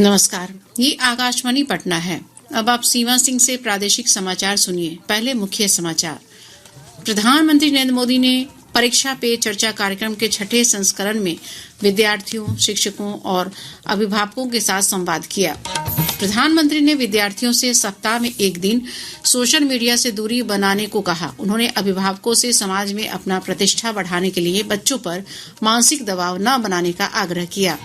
नमस्कार, ये आकाशवाणी पटना है। अब आप सीमा सिंह से प्रादेशिक समाचार सुनिए। पहले मुख्य समाचार। प्रधानमंत्री नरेंद्र मोदी ने परीक्षा पे चर्चा कार्यक्रम के 6ठे संस्करण में विद्यार्थियों, शिक्षकों और अभिभावकों के साथ संवाद किया। प्रधानमंत्री ने विद्यार्थियों से सप्ताह में एक दिन सोशल मीडिया से दूरी बनाने को कहा। उन्होंने अभिभावकों से समाज में अपना प्रतिष्ठा बढ़ाने के लिए बच्चों पर मानसिक दबाव न बनाने का आग्रह किया।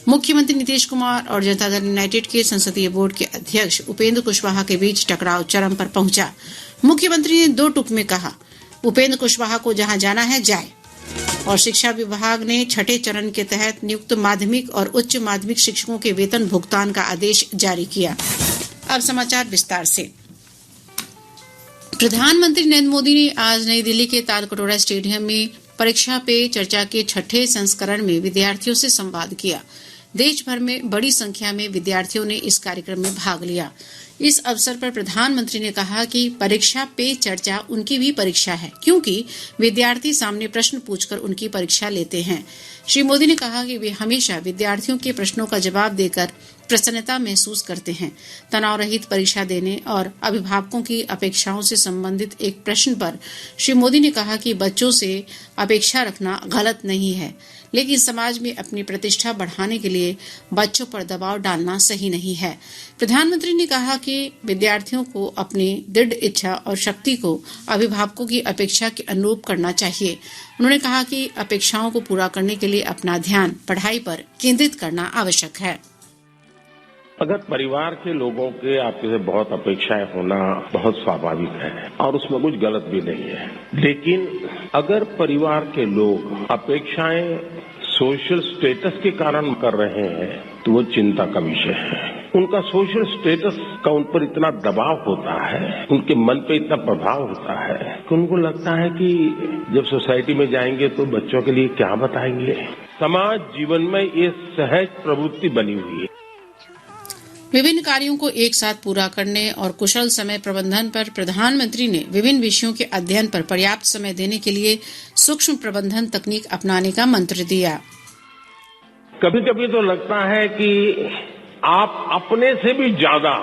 मुख्यमंत्री नीतीश कुमार और जनता दल यूनाइटेड के संसदीय बोर्ड के अध्यक्ष उपेंद्र कुशवाहा के बीच टकराव चरम पर पहुंचा। मुख्यमंत्री ने 2 टूक में कहा, उपेंद्र कुशवाहा को जहां जाना है जाए। और शिक्षा विभाग ने 6ठे चरण के तहत नियुक्त माध्यमिक और उच्च माध्यमिक शिक्षकों के वेतन भुगतान का आदेश जारी किया। अब समाचार विस्तार से। प्रधानमंत्री नरेंद्र मोदी ने आज नई दिल्ली के तालकटोरा स्टेडियम में परीक्षा पे चर्चा के 6ठे संस्करण में विद्यार्थियों से संवाद किया। देश भर में बड़ी संख्या में विद्यार्थियों ने इस कार्यक्रम में भाग लिया। इस अवसर पर प्रधानमंत्री ने कहा कि परीक्षा पे चर्चा उनकी भी परीक्षा है, क्योंकि विद्यार्थी सामने प्रश्न पूछकर उनकी परीक्षा लेते हैं। श्री मोदी ने कहा कि वे हमेशा विद्यार्थियों के प्रश्नों का जवाब देकर प्रसन्नता महसूस करते हैं। तनाव रहित परीक्षा देने और अभिभावकों की अपेक्षाओं से संबंधित एक प्रश्न पर श्री मोदी ने कहा कि बच्चों से अपेक्षा रखना गलत नहीं है, लेकिन समाज में अपनी प्रतिष्ठा बढ़ाने के लिए बच्चों पर दबाव डालना सही नहीं है। प्रधानमंत्री ने कहा कि विद्यार्थियों को अपनी दृढ़ इच्छा और शक्ति को अभिभावकों की अपेक्षा के अनुरूप करना चाहिए। उन्होंने कहा कि अपेक्षाओं को पूरा करने के लिए अपना ध्यान पढ़ाई पर केंद्रित करना आवश्यक है। अगर परिवार के लोगों के आपसे बहुत अपेक्षाएं होना बहुत स्वाभाविक है और उसमें कुछ गलत भी नहीं है, लेकिन अगर परिवार के लोग अपेक्षाएं सोशल स्टेटस के कारण कर रहे हैं तो वो चिंता का विषय है। उनका सोशल स्टेटस का उन पर इतना दबाव होता है, उनके मन पे इतना प्रभाव होता है कि उनको लगता है कि जब सोसाइटी में जाएंगे तो बच्चों के लिए क्या बताएंगे। समाज जीवन में ये सहज प्रवृत्ति बनी हुई है। विभिन्न कार्यों को एक साथ पूरा करने और कुशल समय प्रबंधन पर प्रधानमंत्री ने विभिन्न विषयों के अध्ययन पर पर्याप्त समय देने के लिए सूक्ष्म प्रबंधन तकनीक अपनाने का मंत्र दिया। कभी कभी तो लगता है कि आप अपने से भी ज्यादा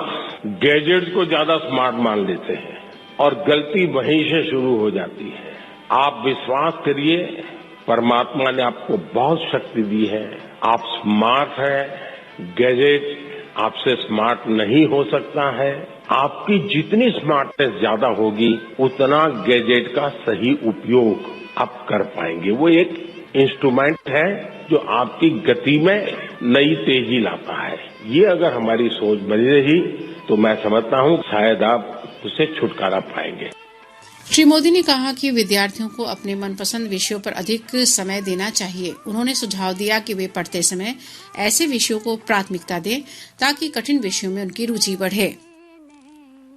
गैजेट्स को ज्यादा स्मार्ट मान लेते हैं और गलती वहीं से शुरू हो जाती है। आप विश्वास करिए, परमात्मा ने आपको बहुत शक्ति दी है। आप स्मार्ट है, गैजेट आपसे स्मार्ट नहीं हो सकता है। आपकी जितनी स्मार्टनेस ज्यादा होगी उतना गैजेट का सही उपयोग आप कर पाएंगे। वो एक इंस्ट्रूमेंट है जो आपकी गति में नई तेजी लाता है। ये अगर हमारी सोच बनी रही तो मैं समझता हूँ शायद आप उससे छुटकारा पाएंगे। श्री मोदी ने कहा कि विद्यार्थियों को अपने मनपसंद विषयों पर अधिक समय देना चाहिए। उन्होंने सुझाव दिया कि वे पढ़ते समय ऐसे विषयों को प्राथमिकता दें ताकि कठिन विषयों में उनकी रुचि बढ़े।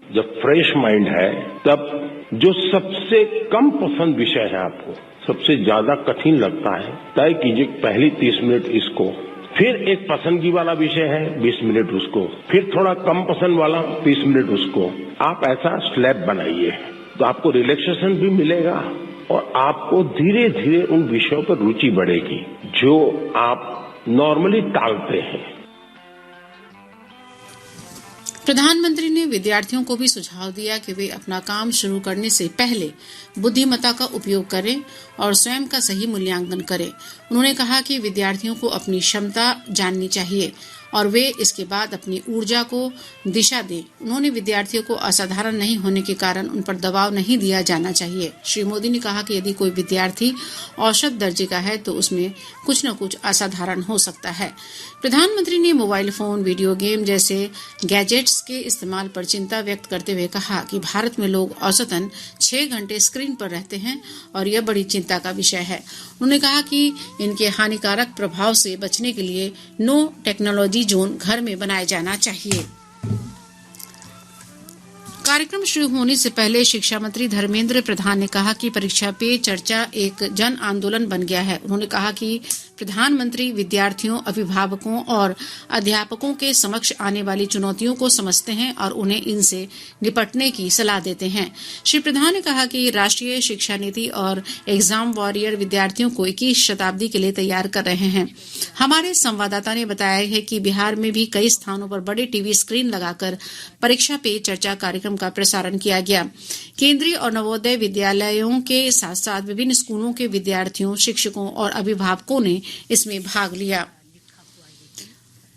जब फ्रेश माइंड है तब जो सबसे कम पसंद विषय है, आपको सबसे ज्यादा कठिन लगता है, तय कीजिए पहली 30 मिनट इसको, फिर एक पसंदगी वाला विषय है 20 मिनट उसको, फिर थोड़ा कम पसंद वाला 30 मिनट उसको। आप ऐसा स्लैब बनाइए तो आपको रिलैक्सेशन भी मिलेगा और आपको धीरे धीरे उन विषयों पर रुचि बढ़ेगी जो आप नॉर्मली टालते हैं। प्रधानमंत्री ने विद्यार्थियों को भी सुझाव दिया कि वे अपना काम शुरू करने से पहले बुद्धिमत्ता का उपयोग करें और स्वयं का सही मूल्यांकन करें। उन्होंने कहा कि विद्यार्थियों को अपनी क्षमता जाननी चाहिए और वे इसके बाद अपनी ऊर्जा को दिशा दें। उन्होंने विद्यार्थियों को असाधारण नहीं होने के कारण उन पर दबाव नहीं दिया जाना चाहिए। श्री मोदी ने कहा कि यदि कोई विद्यार्थी औसत दर्जे का है तो उसमें कुछ न कुछ असाधारण हो सकता है। प्रधानमंत्री ने मोबाइल फोन, वीडियो गेम जैसे गैजेट्स के इस्तेमाल पर चिंता व्यक्त करते हुए कहा कि भारत में लोग औसतन 6 घंटे स्क्रीन पर रहते हैं और यह बड़ी चिंता का विषय है। उन्होंने कहा कि इनके हानिकारक प्रभाव से बचने के लिए नो टेक्नोलॉजी जोन घर में बनाया जाना चाहिए। कार्यक्रम शुरू होने से पहले शिक्षा मंत्री धर्मेंद्र प्रधान ने कहा कि परीक्षा पे चर्चा एक जन आंदोलन बन गया है। उन्होंने कहा कि प्रधानमंत्री विद्यार्थियों, अभिभावकों और अध्यापकों के समक्ष आने वाली चुनौतियों को समझते हैं और उन्हें इनसे निपटने की सलाह देते हैं। श्री प्रधान ने कहा कि राष्ट्रीय शिक्षा नीति और एग्जाम वॉरियर विद्यार्थियों को 21 शताब्दी के लिए तैयार कर रहे हैं। हमारे संवाददाता ने बताया है कि बिहार में भी कई स्थानों पर बड़े टीवी स्क्रीन लगाकर परीक्षा पे चर्चा कार्यक्रम का प्रसारण किया गया। केंद्रीय और नवोदय विद्यालयों के साथ साथ विभिन्न स्कूलों के विद्यार्थियों, शिक्षकों और अभिभावकों ने इसमें भाग लिया।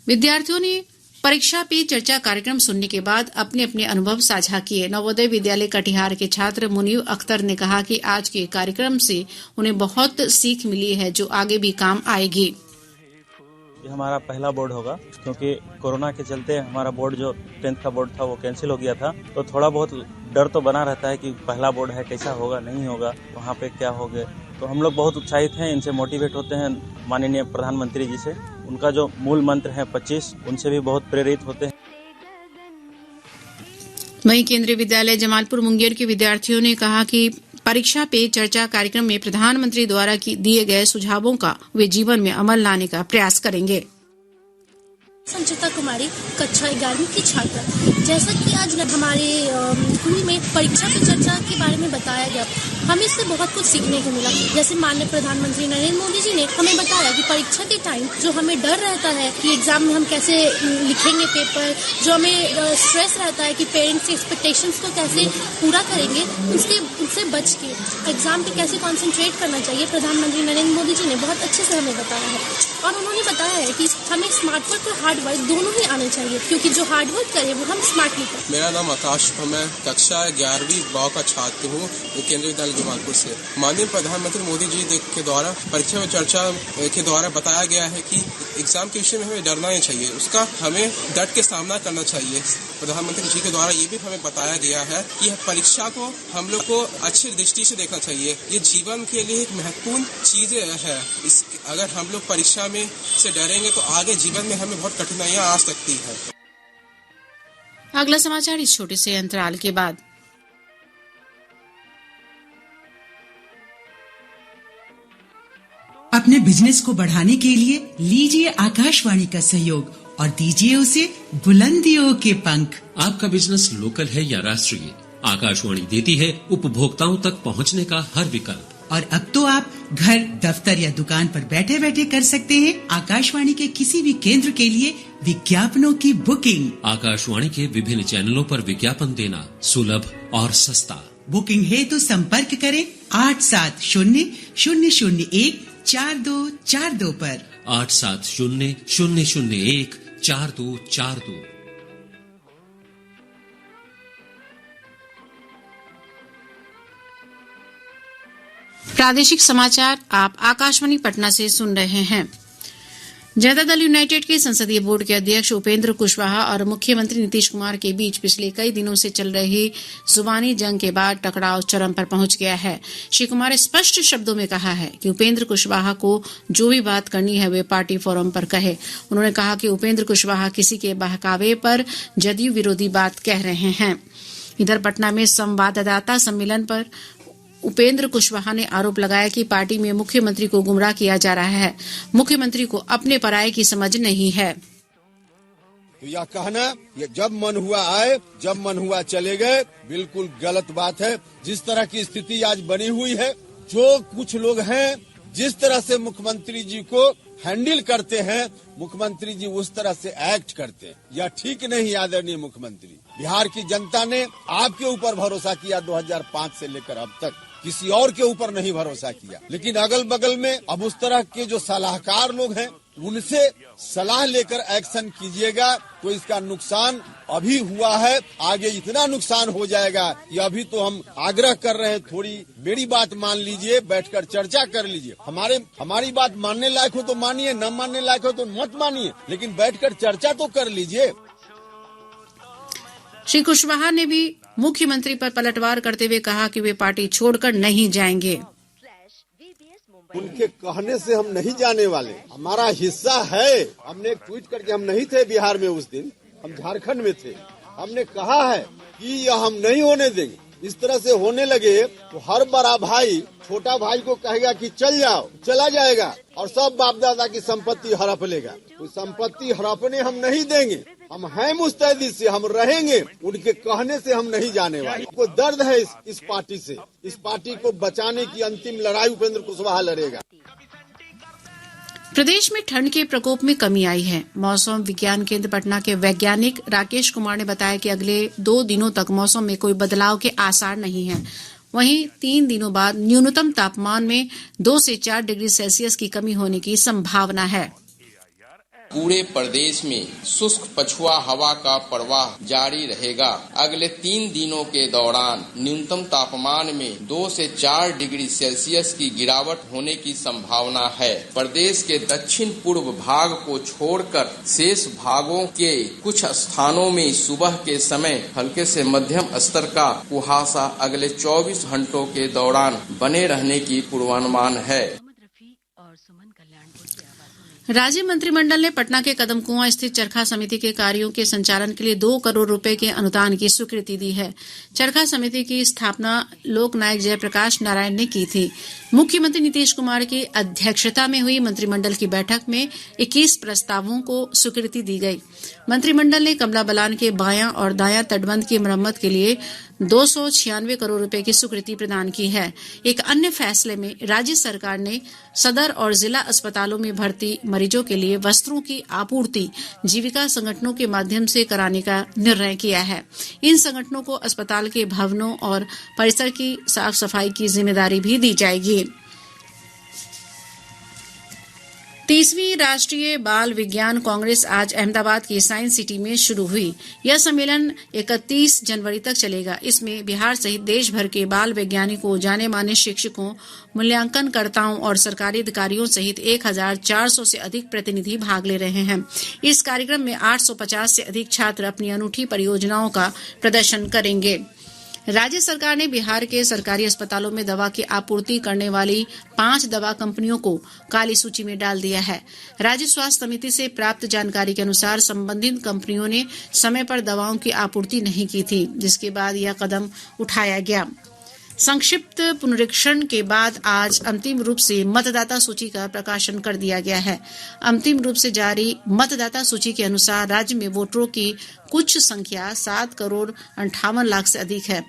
विद्यार्थियों ने परीक्षा पे चर्चा कार्यक्रम सुनने के बाद अपने अपने अनुभव साझा किए। नवोदय विद्यालय कटिहार के छात्र मुनीब अख्तर ने कहा कि आज के कार्यक्रम से उन्हें बहुत सीख मिली है जो आगे भी काम आएगी। ये हमारा पहला बोर्ड होगा क्योंकि कोरोना के चलते हमारा बोर्ड जो 10th का बोर्ड था वो कैंसिल हो गया था, तो थोड़ा बहुत डर तो बना रहता है कि पहला बोर्ड है, कैसा होगा, नहीं होगा, वहाँ पे क्या होगा। तो हम लोग बहुत उत्साहित हैं, इनसे मोटिवेट होते हैं माननीय प्रधानमंत्री जी से। उनका जो मूल मंत्र है 25, उनसे भी बहुत प्रेरित होते हैं। वहीं केंद्रीय विद्यालय जमालपुर मुंगेर के विद्यार्थियों ने कहा कि परीक्षा पे चर्चा कार्यक्रम में प्रधानमंत्री द्वारा दिए गए सुझावों का वे जीवन में अमल लाने का प्रयास करेंगे। संचिता कुमारी, कक्षा 11वीं की छात्र। जैसा कि आज हमारे स्कूल में परीक्षा पे चर्चा के बारे में बताया गया, हमें इससे बहुत कुछ सीखने को मिला। जैसे माननीय प्रधानमंत्री नरेंद्र मोदी जी ने हमें बताया कि परीक्षा के टाइम जो हमें डर रहता है कि एग्जाम में हम कैसे लिखेंगे पेपर, जो हमें स्ट्रेस रहता है कि पेरेंट्स के एक्सपेक्टेशंस को कैसे पूरा करेंगे, उससे बच के एग्जाम पे कैसे कॉन्सेंट्रेट करना चाहिए, प्रधानमंत्री नरेंद्र मोदी जी ने बहुत अच्छे से हमें बताया है। और उन्होंने बताया है कि हमें स्मार्ट वर्क और हार्ड वर्क दोनों ही आने चाहिए, क्योंकि जो हार्ड वर्क करे वो हम स्मार्टली करें। मेरा नाम आकाश, मैं कक्षा 11वीं बाव का छात्र हूँ, केंद्रीय विद्यालय जमालपुर से। माननीय प्रधानमंत्री मोदी जी के द्वारा परीक्षा में चर्चा के द्वारा बताया गया है कि एग्जाम के विषय में हमें डरना नहीं चाहिए, उसका हमें डट के सामना करना चाहिए। प्रधानमंत्री जी के द्वारा ये भी हमें बताया गया है कि परीक्षा को हम लोग को अच्छी दृष्टि से देखना चाहिए। ये जीवन के लिए एक महत्वपूर्ण चीज है। अगर हम लोग परीक्षा में से डरेंगे तो आगे जीवन में हमें बहुत कठिनाइयां आ सकती है। अगला समाचार इस छोटे से अंतराल के बाद। अपने बिजनेस को बढ़ाने के लिए लीजिए आकाशवाणी का सहयोग और दीजिए उसे बुलंदियों के पंख। आपका बिजनेस लोकल है या राष्ट्रीय, आकाशवाणी देती है उपभोक्ताओं तक पहुंचने का हर विकल्प। और अब तो आप घर, दफ्तर या दुकान पर बैठे बैठे कर सकते हैं आकाशवाणी के किसी भी केंद्र के लिए विज्ञापनों की बुकिंग। आकाशवाणी के विभिन्न चैनलों पर विज्ञापन देना सुलभ और सस्ता। बुकिंग है तो संपर्क करें 8700014242 पर। 8700014242। प्रादेशिक समाचार आप आकाशवाणी पटना से सुन रहे हैं। जनता दल यूनाइटेड के संसदीय बोर्ड के अध्यक्ष उपेंद्र कुशवाहा और मुख्यमंत्री नीतीश कुमार के बीच पिछले कई दिनों से चल रही जुबानी जंग के बाद टकराव चरम पर पहुंच गया है। श्री कुमार ने स्पष्ट शब्दों में कहा है कि उपेंद्र कुशवाहा को जो भी बात करनी है वे पार्टी फोरम पर कहे। उन्होंने कहा कि उपेंद्र कुशवाहा किसी के बहकावे पर जदयू विरोधी बात कह रहे हैं। इधर पटना में संवाददाता सम्मेलन पर उपेंद्र कुशवाहा ने आरोप लगाया कि पार्टी में मुख्यमंत्री को गुमराह किया जा रहा है। मुख्यमंत्री को अपने पराये की समझ नहीं है। तो यह कहना ये जब मन हुआ आए, जब मन हुआ चले गए, बिल्कुल गलत बात है। जिस तरह की स्थिति आज बनी हुई है, जो कुछ लोग हैं जिस तरह से मुख्यमंत्री जी को हैंडल करते हैं, मुख्यमंत्री जी उस तरह से एक्ट करते हैं, यह ठीक नहीं। आदरणीय मुख्यमंत्री, बिहार की जनता ने आपके ऊपर भरोसा किया 2005 से लेकर अब तक, किसी और के ऊपर नहीं भरोसा किया। लेकिन अगल बगल में अब उस तरह के जो सलाहकार लोग हैं उनसे सलाह लेकर एक्शन कीजिएगा। तो इसका नुकसान अभी हुआ है, आगे इतना नुकसान हो जाएगा कि अभी तो हम आग्रह कर रहे हैं, थोड़ी मेरी बात मान लीजिए, बैठकर चर्चा कर लीजिए। हमारी बात मानने लायक हो तो मानिए, न मानने लायक हो तो मत मानिए, लेकिन बैठकर चर्चा तो कर लीजिए। श्री कुशवाहा ने भी मुख्यमंत्री पर पलटवार करते हुए कहा कि वे पार्टी छोड़कर नहीं जाएंगे। उनके कहने से हम नहीं जाने वाले, हमारा हिस्सा है। हमने एक ट्वीट करके, हम नहीं थे बिहार में उस दिन, हम झारखंड में थे, हमने कहा है कि यह हम नहीं होने देंगे। इस तरह से होने लगे तो हर बड़ा भाई छोटा भाई को कहेगा कि चल जाओ, चला जाएगा और सब बाप दादा की संपत्ति हड़प लेगा। तो संपत्ति हड़पने हम नहीं देंगे। हम हैं मुस्तैदी से, हम रहेंगे, उनके कहने से हम नहीं जाने वाले। को दर्द है इस पार्टी से। इस पार्टी को बचाने की अंतिम लड़ाई उपेंद्र कुशवाहा लड़ेगा। प्रदेश में ठंड के प्रकोप में कमी आई है। मौसम विज्ञान केंद्र पटना के वैज्ञानिक राकेश कुमार ने बताया कि अगले 2 दिनों तक मौसम में कोई बदलाव के आसार नहीं है। वहीं 3 दिनों बाद न्यूनतम तापमान में 2 से 4 डिग्री सेल्सियस की कमी होने की संभावना है। पूरे प्रदेश में शुष्क पछुआ हवा का प्रवाह जारी रहेगा। अगले 3 दिनों के दौरान न्यूनतम तापमान में 2 से 4 डिग्री सेल्सियस की गिरावट होने की संभावना है। प्रदेश के दक्षिण पूर्व भाग को छोड़कर शेष भागों के कुछ स्थानों में सुबह के समय हल्के से मध्यम स्तर का कुहासा अगले 24 घंटों के दौरान बने रहने की पूर्वानुमान है। राज्य मंत्रिमंडल ने पटना के कदमकुआं स्थित चरखा समिति के कार्यों के संचालन के लिए 2 करोड़ रुपए के अनुदान की स्वीकृति दी है। चरखा समिति की स्थापना लोकनायक जयप्रकाश नारायण ने की थी। मुख्यमंत्री नीतीश कुमार की अध्यक्षता में हुई मंत्रिमंडल की बैठक में 21 प्रस्तावों को स्वीकृति दी गई। मंत्रिमंडल ने कमला बलान के बायां और दायां तटबंध की मरम्मत के लिए 296 करोड़ रुपए की स्वीकृति प्रदान की है। एक अन्य फैसले में राज्य सरकार ने सदर और जिला अस्पतालों में भर्ती मरीजों के लिए वस्त्रों की आपूर्ति जीविका संगठनों के माध्यम से कराने का निर्णय किया है। इन संगठनों को अस्पताल के भवनों और परिसर की साफ सफाई की जिम्मेदारी भी दी जाएगी। 30वीं राष्ट्रीय बाल विज्ञान कांग्रेस आज अहमदाबाद की साइंस सिटी में शुरू हुई। यह सम्मेलन 31 जनवरी तक चलेगा। इसमें बिहार सहित देश भर के बाल वैज्ञानिकों, जाने माने शिक्षकों, मूल्यांकनकर्ताओं और सरकारी अधिकारियों सहित 1400 से अधिक प्रतिनिधि भाग ले रहे हैं। इस कार्यक्रम में 850 से अधिक छात्र अपनी अनूठी परियोजनाओं का प्रदर्शन करेंगे। राज्य सरकार ने बिहार के सरकारी अस्पतालों में दवा की आपूर्ति करने वाली 5 दवा कंपनियों को काली सूची में डाल दिया है। राज्य स्वास्थ्य समिति से प्राप्त जानकारी के अनुसार संबंधित कंपनियों ने समय पर दवाओं की आपूर्ति नहीं की थी, जिसके बाद यह कदम उठाया गया। संक्षिप्त पुनरीक्षण के बाद आज अंतिम रूप से मतदाता सूची का प्रकाशन कर दिया गया है। अंतिम रूप से जारी मतदाता सूची के अनुसार राज्य में वोटरों की कुछ संख्या 7 करोड़ 58 लाख से अधिक है।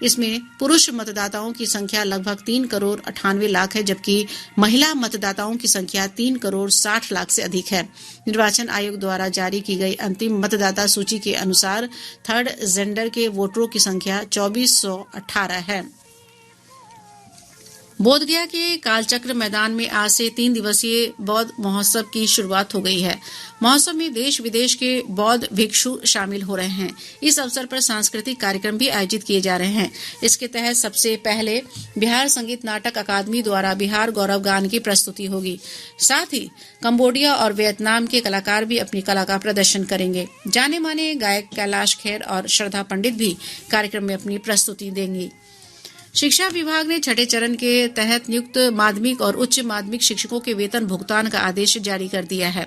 इसमें पुरुष मतदाताओं की संख्या लगभग 3 करोड़ 98 लाख है, जबकि महिला मतदाताओं की संख्या 3 करोड़ 60 लाख से अधिक है। निर्वाचन आयोग द्वारा जारी की गई अंतिम मतदाता सूची के अनुसार थर्ड जेंडर के वोटरों की संख्या 2418 है। बोधगया के कालचक्र मैदान में आज से 3 दिवसीय बौद्ध महोत्सव की शुरुआत हो गई है। महोत्सव में देश विदेश के बौद्ध भिक्षु शामिल हो रहे हैं। इस अवसर पर सांस्कृतिक कार्यक्रम भी आयोजित किए जा रहे हैं। इसके तहत सबसे पहले बिहार संगीत नाटक अकादमी द्वारा बिहार गौरव गान की प्रस्तुति होगी। साथ ही कंबोडिया और वियतनाम के कलाकार भी अपनी कला का प्रदर्शन करेंगे। जाने माने गायक कैलाश खेर और श्रद्धा पंडित भी कार्यक्रम में अपनी प्रस्तुति देंगी। शिक्षा विभाग ने छठे चरण के तहत नियुक्त माध्यमिक और उच्च माध्यमिक शिक्षकों के वेतन भुगतान का आदेश जारी कर दिया है।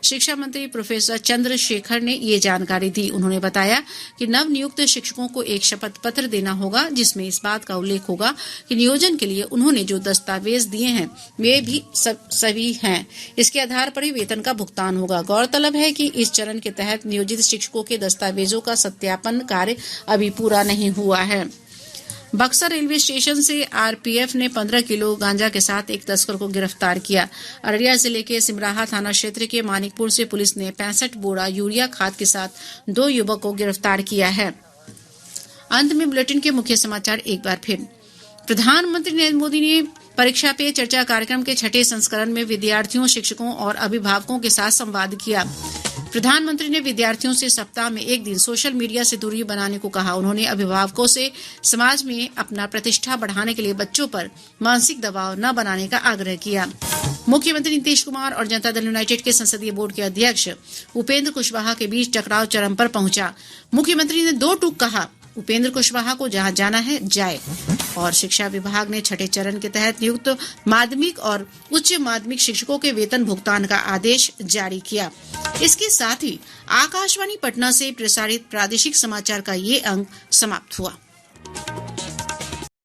शिक्षा मंत्री प्रोफेसर चंद्रशेखर ने ये जानकारी दी। उन्होंने बताया कि नव नियुक्त शिक्षकों को एक शपथ पत्र देना होगा, जिसमें इस बात का उल्लेख होगा कि नियोजन के लिए उन्होंने जो दस्तावेज दिए हैं वे भी सभी हैं। इसके आधार पर ही वेतन का भुगतान होगा। गौरतलब है कि इस चरण के तहत नियोजित शिक्षकों के दस्तावेजों का सत्यापन कार्य अभी पूरा नहीं हुआ है। बक्सर रेलवे स्टेशन से आरपीएफ ने 15 किलो गांजा के साथ एक तस्कर को गिरफ्तार किया। अररिया जिले के सिमराहा थाना क्षेत्र के मानिकपुर से पुलिस ने 65 बोरा यूरिया खाद के साथ 2 युवक को गिरफ्तार किया है। अंत में बुलेटिन के मुख्य समाचार एक बार फिर। प्रधानमंत्री नरेंद्र मोदी ने परीक्षा पे चर्चा कार्यक्रम के छठे संस्करण में विद्यार्थियों, शिक्षकों और अभिभावकों के साथ संवाद किया। प्रधानमंत्री ने विद्यार्थियों से सप्ताह में 1 दिन सोशल मीडिया से दूरी बनाने को कहा। उन्होंने अभिभावकों से समाज में अपना प्रतिष्ठा बढ़ाने के लिए बच्चों पर मानसिक दबाव न बनाने का आग्रह किया। मुख्यमंत्री नीतीश कुमार और जनता दल यूनाइटेड के संसदीय बोर्ड के अध्यक्ष उपेंद्र कुशवाहा के बीच टकराव चरम पर पहुंचा। मुख्यमंत्री ने 2 टूक कहा, उपेंद्र कुशवाहा को जहां जाना है जाए। और शिक्षा विभाग ने छठे चरण के तहत नियुक्त माध्यमिक और उच्च माध्यमिक शिक्षकों के वेतन भुगतान का आदेश जारी किया। इसके साथ ही आकाशवाणी पटना से प्रसारित प्रादेशिक समाचार का ये अंक समाप्त हुआ।